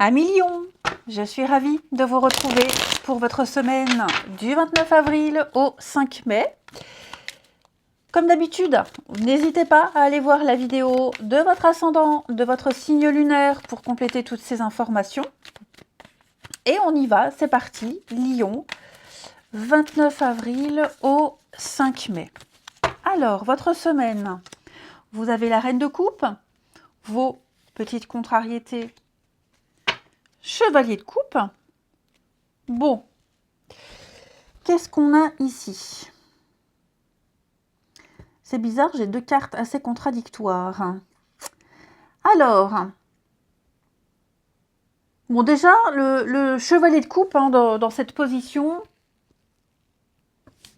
Amis Lion, je suis ravie de vous retrouver pour votre semaine du 29 avril au 5 mai. Comme d'habitude, n'hésitez pas à aller voir la vidéo de votre ascendant, de votre signe lunaire pour compléter toutes ces informations. Et on y va, c'est parti, Lion, 29 avril au 5 mai. Alors, votre semaine, vous avez la reine de coupe, vos petites contrariétés, chevalier de coupe. Bon, qu'est-ce qu'on a ici? C'est bizarre, j'ai deux cartes assez contradictoires. Alors, bon déjà, le chevalier de coupe dans cette position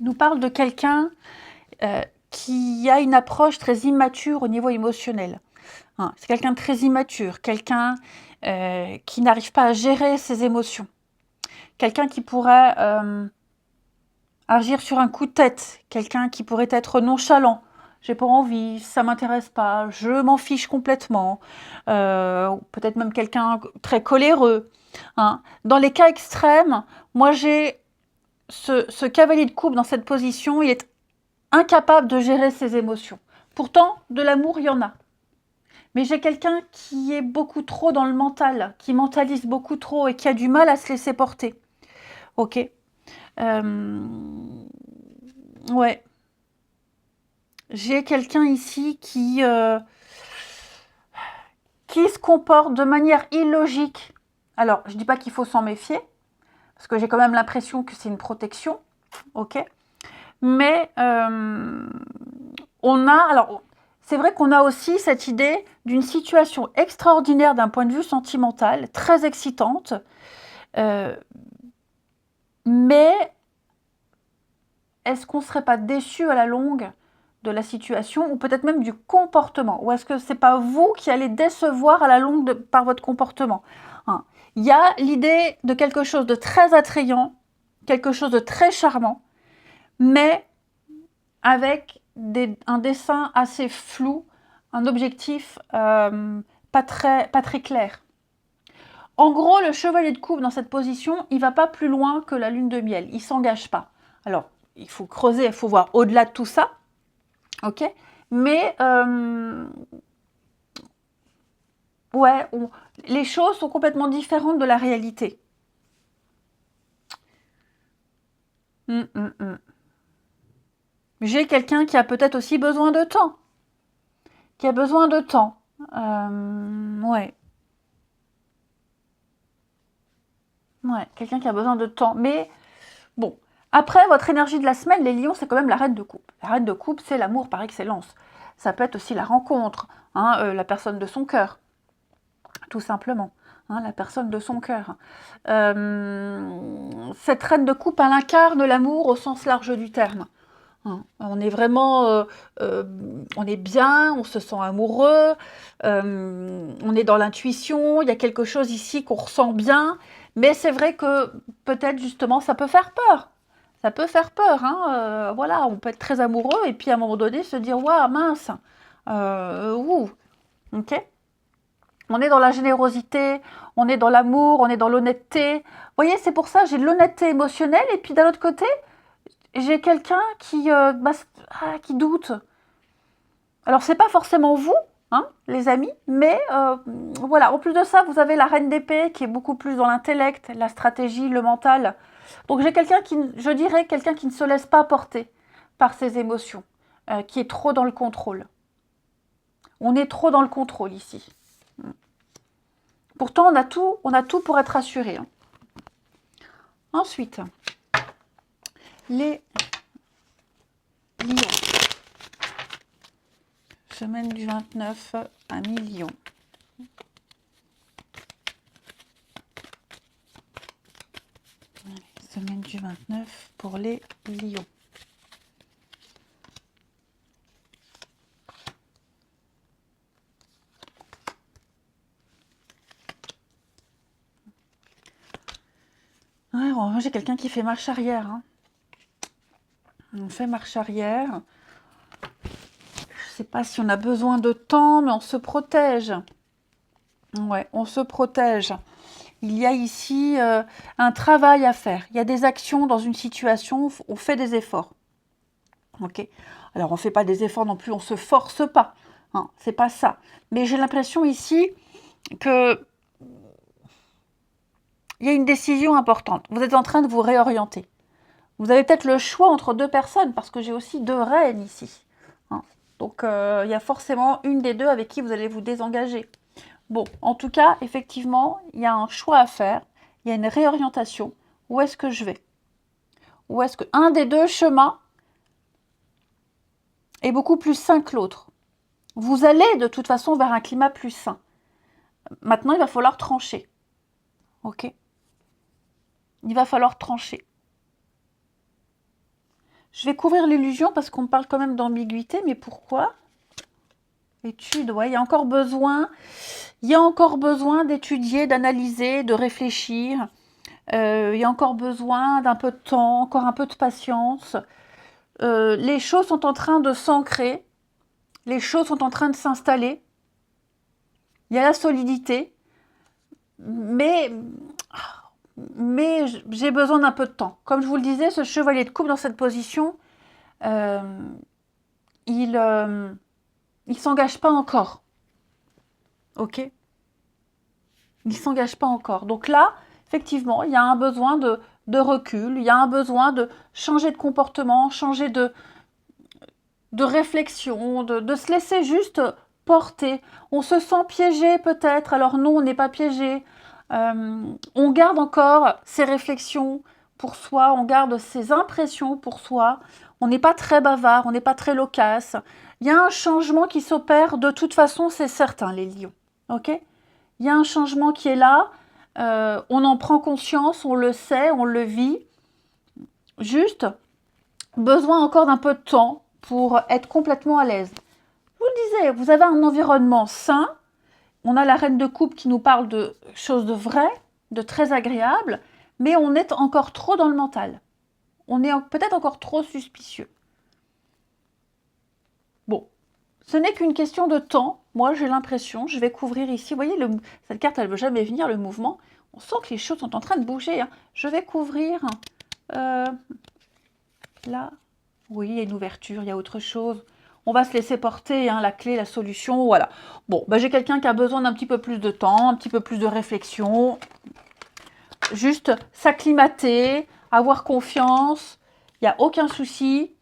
nous parle de quelqu'un qui a une approche très immature au niveau émotionnel. C'est quelqu'un de très immature, quelqu'un qui n'arrive pas à gérer ses émotions. Quelqu'un qui pourrait agir sur un coup de tête, quelqu'un qui pourrait être nonchalant. J'ai pas envie, ça m'intéresse pas, je m'en fiche complètement. Peut-être même quelqu'un très coléreux. Dans les cas extrêmes, moi j'ai ce cavalier de coupe dans cette position, il est incapable de gérer ses émotions. Pourtant, de l'amour, il y en a. Mais j'ai quelqu'un qui est beaucoup trop dans le mental, qui mentalise beaucoup trop et qui a du mal à se laisser porter. Ok. Ouais. J'ai quelqu'un ici qui se comporte de manière illogique. Alors, je ne dis pas qu'il faut s'en méfier, parce que j'ai quand même l'impression que c'est une protection. Ok. Mais c'est vrai qu'on a aussi cette idée d'une situation extraordinaire d'un point de vue sentimental, très excitante, mais est-ce qu'on ne serait pas déçu à la longue de la situation ou peut-être même du comportement? Ou est-ce que ce n'est pas vous qui allez décevoir à la longue par votre comportement? Il y a l'idée de quelque chose de très attrayant, quelque chose de très charmant, mais avec un dessin assez flou, un objectif pas très clair. En gros, le chevalier de coupe dans cette position, il ne va pas plus loin que la lune de miel, il ne s'engage pas. Alors, il faut creuser, il faut voir au-delà de tout ça, ok? Mais, ouais, les choses sont complètement différentes de la réalité. J'ai quelqu'un qui a peut-être aussi besoin de temps. Qui a besoin de temps. Ouais. Ouais, quelqu'un qui a besoin de temps. Mais, bon. Après, votre énergie de la semaine, les lions, c'est quand même la reine de coupe. La reine de coupe, c'est l'amour par excellence. Ça peut être aussi la rencontre, la personne de son cœur, tout simplement. La personne de son cœur. Cette reine de coupe, elle incarne l'amour au sens large du terme. On est vraiment, on est bien, on se sent amoureux, on est dans l'intuition, il y a quelque chose ici qu'on ressent bien, mais c'est vrai que peut-être justement ça peut faire peur. Ça peut faire peur, voilà, on peut être très amoureux et puis à un moment donné se dire waouh mince, ok. On est dans la générosité, on est dans l'amour, on est dans l'honnêteté. Vous voyez, c'est pour ça j'ai de l'honnêteté émotionnelle et puis d'un autre côté j'ai quelqu'un qui doute. Alors, c'est pas forcément vous, les amis, mais voilà. En plus de ça, vous avez la reine d'épée qui est beaucoup plus dans l'intellect, la stratégie, le mental. Donc, j'ai quelqu'un je dirais, quelqu'un qui ne se laisse pas porter par ses émotions, qui est trop dans le contrôle. On est trop dans le contrôle ici. Pourtant, on a tout pour être rassuré. Ensuite, les lions. Semaine du 29 à mi-lion. Semaine du 29 pour les lions. Ouais, j'ai quelqu'un qui fait marche arrière. On fait marche arrière. Je ne sais pas si on a besoin de temps, mais on se protège. Ouais, on se protège. Il y a ici un travail à faire. Il y a des actions dans une situation, on fait des efforts. Ok. Alors, on ne fait pas des efforts non plus, on ne se force pas. Hein, c'est pas ça. Mais j'ai l'impression ici que il y a une décision importante. Vous êtes en train de vous réorienter. Vous avez peut-être le choix entre deux personnes, parce que j'ai aussi deux reines ici. Hein. Donc, il y a forcément une des deux avec qui vous allez vous désengager. Bon, en tout cas, effectivement, il y a un choix à faire. Il y a une réorientation. Où est-ce que je vais? Où est-ce que un des deux chemins est beaucoup plus sain que l'autre? Vous allez de toute façon vers un climat plus sain. Maintenant, il va falloir trancher. Ok? Il va falloir trancher. Je vais couvrir l'illusion parce qu'on parle quand même d'ambiguïté, mais pourquoi? Étude, ouais, il y a encore besoin d'étudier, d'analyser, de réfléchir. Il y a encore besoin d'un peu de temps, encore un peu de patience. Les choses sont en train de s'ancrer, les choses sont en train de s'installer. Il y a la solidité, mais j'ai besoin d'un peu de temps. Comme je vous le disais, ce chevalier de coupe dans cette position, euh, il s'engage pas encore. Ok? Il s'engage pas encore. Donc là, effectivement, il y a un besoin de recul, il y a un besoin de changer de comportement, changer de réflexion, de se laisser juste porter. On se sent piégé peut-être, alors non, on n'est pas piégé. On garde encore ses réflexions pour soi, on garde ses impressions pour soi. On n'est pas très bavard, on n'est pas très loquace. Il y a un changement qui s'opère de toute façon, c'est certain, les lions. Ok? Il y a un changement qui est là, on en prend conscience, on le sait, on le vit. Juste, besoin encore d'un peu de temps pour être complètement à l'aise. Je vous le disais, vous avez un environnement sain. On a la reine de coupe qui nous parle de choses de vraies, de très agréables, mais on est encore trop dans le mental. On est peut-être encore trop suspicieux. Bon, ce n'est qu'une question de temps. Moi, j'ai l'impression, je vais couvrir ici. Vous voyez, cette carte, elle ne veut jamais venir, le mouvement. On sent que les choses sont en train de bouger. Hein. Je vais couvrir là. Oui, il y a une ouverture, il y a autre chose. On va se laisser porter, hein, la clé, la solution, voilà. Bon, j'ai quelqu'un qui a besoin d'un petit peu plus de temps, un petit peu plus de réflexion. Juste s'acclimater, avoir confiance, il n'y a aucun souci.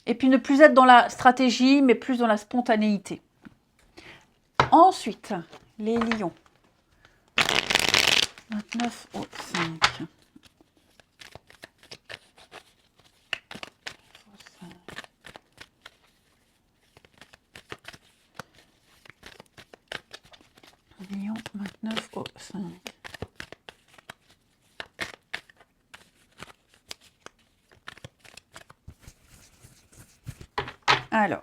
Et puis ne plus être dans la stratégie, mais plus dans la spontanéité. Ensuite, les lions. 29 au 5. Lion 29 au 5. Alors.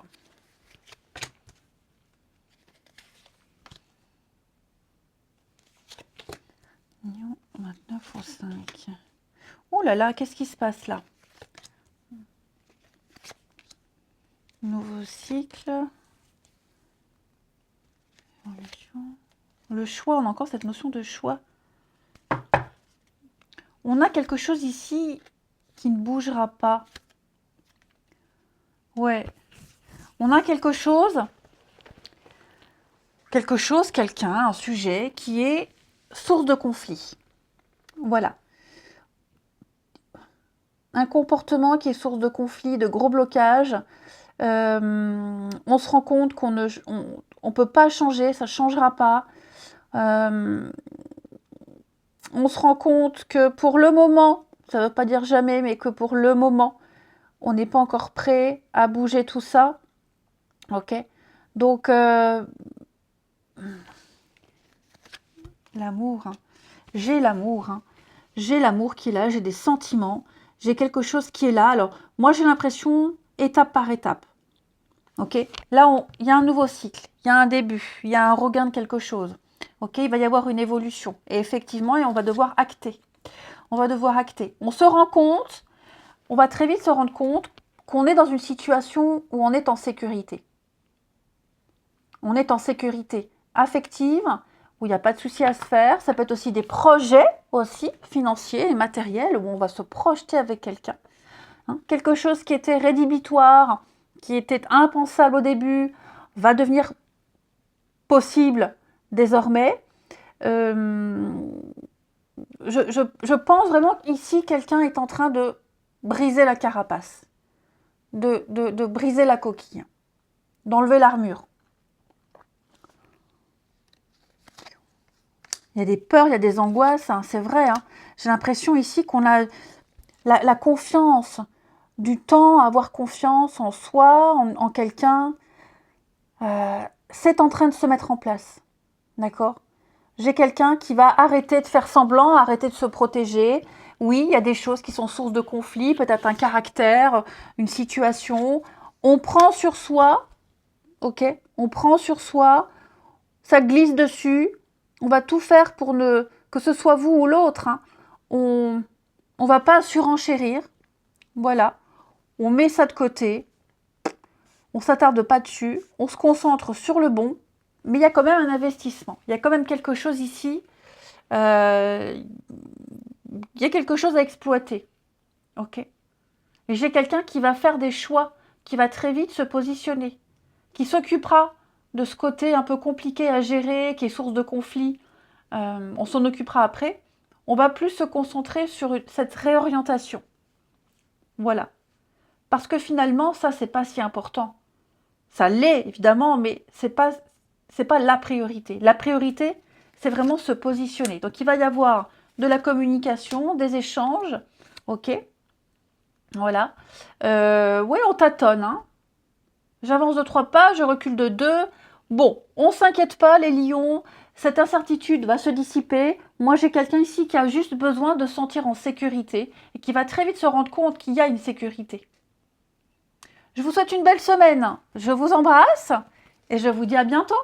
Lion 29 au 5. Oh là là, qu'est-ce qui se passe là? Nouveau cycle. Le choix, on a encore cette notion de choix. On a quelque chose ici qui ne bougera pas. Ouais. On a quelque chose, quelqu'un, un sujet qui est source de conflit. Voilà. Un comportement qui est source de conflit, de gros blocages. On se rend compte qu'on ne peut pas changer, ça ne changera pas. On se rend compte que pour le moment, ça ne veut pas dire jamais, mais que pour le moment, on n'est pas encore prêt à bouger tout ça. Ok? Donc, l'amour, hein. J'ai l'amour. Hein. J'ai l'amour qui est là, j'ai des sentiments, j'ai quelque chose qui est là. Alors, moi, j'ai l'impression, étape par étape. Ok? Là, il y a un nouveau cycle, il y a un début, il y a un regain de quelque chose. Ok? Il va y avoir une évolution. Et effectivement, on va devoir acter. On va devoir acter. On se rend compte, on va très vite se rendre compte qu'on est dans une situation où on est en sécurité. On est en sécurité affective, où il n'y a pas de souci à se faire. Ça peut être aussi des projets aussi financiers et matériels, où on va se projeter avec quelqu'un. Hein. Quelque chose qui était rédhibitoire, qui était impensable au début, va devenir possible désormais. Je pense vraiment qu'ici, quelqu'un est en train de briser la carapace, de briser la coquille, d'enlever l'armure. Il y a des peurs, il y a des angoisses, hein, c'est vrai. Hein. J'ai l'impression ici qu'on a la confiance, du temps à avoir confiance en soi, en quelqu'un. C'est en train de se mettre en place. D'accord ? J'ai quelqu'un qui va arrêter de faire semblant, arrêter de se protéger. Oui, il y a des choses qui sont source de conflit, peut-être un caractère, une situation. On prend sur soi, ok ? On prend sur soi, ça glisse dessus. On va tout faire pour que ce soit vous ou l'autre. Hein. On ne va pas surenchérir. Voilà. On met ça de côté. On ne s'attarde pas dessus. On se concentre sur le bon. Mais il y a quand même un investissement. Il y a quand même quelque chose ici. Il y a quelque chose à exploiter. Ok ? Et j'ai quelqu'un qui va faire des choix, qui va très vite se positionner, qui s'occupera de ce côté un peu compliqué à gérer, qui est source de conflit. On s'en occupera après. On va plus se concentrer sur cette réorientation. Voilà. Parce que finalement, ça, c'est pas si important. Ça l'est, évidemment, mais c'est pas la priorité. La priorité, c'est vraiment se positionner. Donc, il va y avoir de la communication, des échanges. Ok ? Voilà. Oui, on tâtonne. Hein. J'avance de 3 pas, je recule de 2. Bon, on s'inquiète pas, les lions. Cette incertitude va se dissiper. Moi, j'ai quelqu'un ici qui a juste besoin de se sentir en sécurité et qui va très vite se rendre compte qu'il y a une sécurité. Je vous souhaite une belle semaine. Je vous embrasse et je vous dis à bientôt.